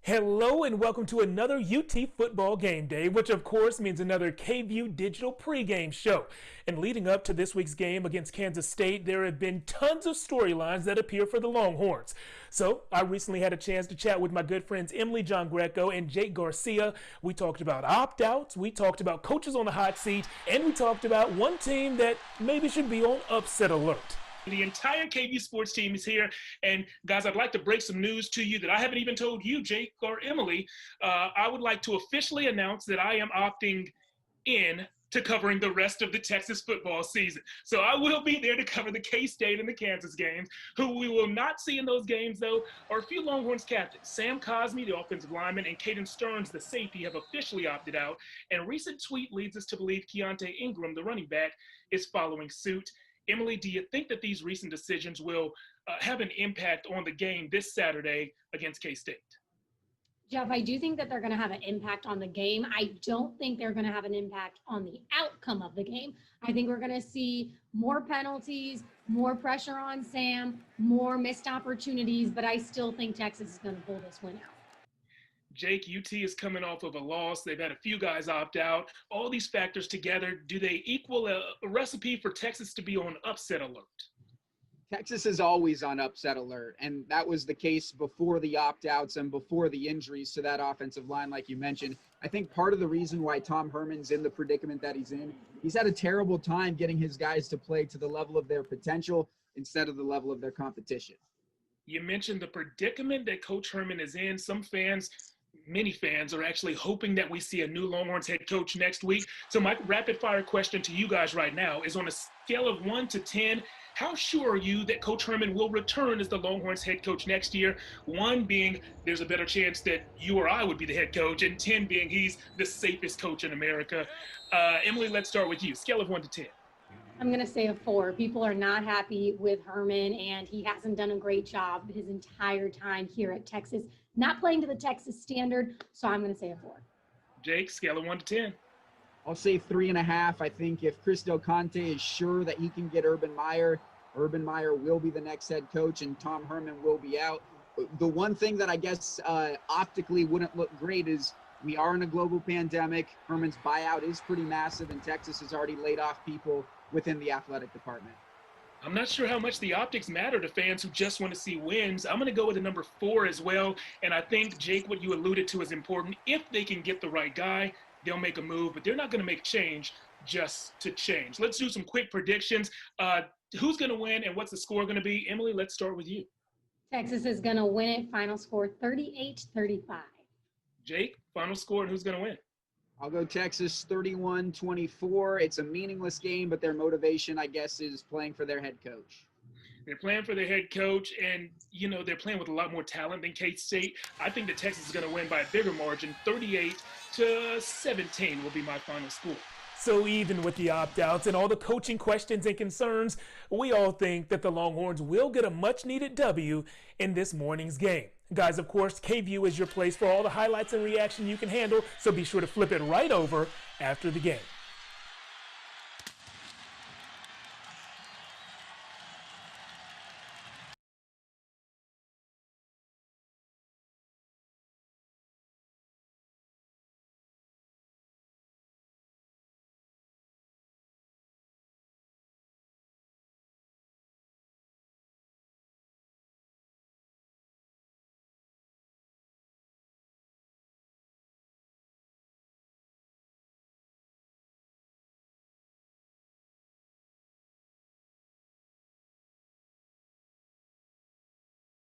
Hello and welcome to another UT football game day, which of course means another KVUE digital pregame show. And leading up to this week's game against Kansas State, there have been tons of storylines that appear for the Longhorns. So I recently had a chance to chat with my good friends Emily Giangreco and Jake Garcia. We talked about opt-outs, we talked about coaches on the hot seat, and we talked about one team that maybe should be on upset alert. The entire KVUE Sports team is here. And guys, I'd like to break some news to you that I haven't even told you, Jake or Emily. I would like to officially announce that I am opting in to covering the rest of the Texas football season. So I will be there to cover the K-State and the Kansas games. Who we will not see in those games, though, are a few Longhorns captains. Sam Cosme, the offensive lineman, and Caden Stearns, the safety, have officially opted out. And a recent tweet leads us to believe Keontae Ingram, the running back, is following suit. Emily, do you think that these recent decisions will have an impact on the game this Saturday against K-State? Jeff, I do think that they're going to have an impact on the game. I don't think they're going to have an impact on the outcome of the game. I think we're going to see more penalties, more pressure on Sam, more missed opportunities, but I still think Texas is going to pull this win out. Jake, UT is coming off of a loss. They've had a few guys opt out. All these factors together, do they equal a recipe for Texas to be on upset alert? Texas is always on upset alert, and that was the case before the opt-outs and before the injuries to that offensive line, like you mentioned. I think part of the reason why Tom Herman's in the predicament that he's in, he's had a terrible time getting his guys to play to the level of their potential instead of the level of their competition. You mentioned the predicament that Coach Herman is in. Many fans are actually hoping that we see a new Longhorns head coach next week. So my rapid fire question to you guys right now is, on a scale of 1 to 10, how sure are you that Coach Herman will return as the Longhorns head coach next year? 1 being there's a better chance that you or I would be the head coach, and 10 being he's the safest coach in America. Emily, let's start with you. Scale of 1 to 10. I'm going to say a 4. People are not happy with Herman, and he hasn't done a great job his entire time here at Texas, not playing to the Texas standard, so I'm going to say a 4. Jake, scale of 1 to 10. I'll say 3.5. I think if Chris Del Conte is sure that he can get Urban Meyer will be the next head coach and Tom Herman will be out. The one thing that I guess optically wouldn't look great is we are in a global pandemic. Herman's buyout is pretty massive, and Texas has already laid off people within the athletic department. I'm not sure how much the optics matter to fans who just want to see wins. I'm going to go with a number 4 as well. And I think, Jake, what you alluded to is important. If they can get the right guy, they'll make a move, but they're not going to make change just to change. Let's do some quick predictions. Who's going to win and what's the score going to be? Emily, let's start with you. Texas is going to win it. Final score 38-35. Jake, final score, and who's going to win? I'll go Texas 31-24. It's a meaningless game, but their motivation, I guess, is playing for their head coach. They're playing for their head coach, and, they're playing with a lot more talent than K-State. I think that Texas is going to win by a bigger margin. 38-17 will be my final score. So even with the opt-outs and all the coaching questions and concerns, we all think that the Longhorns will get a much-needed W in this morning's game. Guys, of course, KVUE is your place for all the highlights and reaction you can handle, so be sure to flip it right over after the game.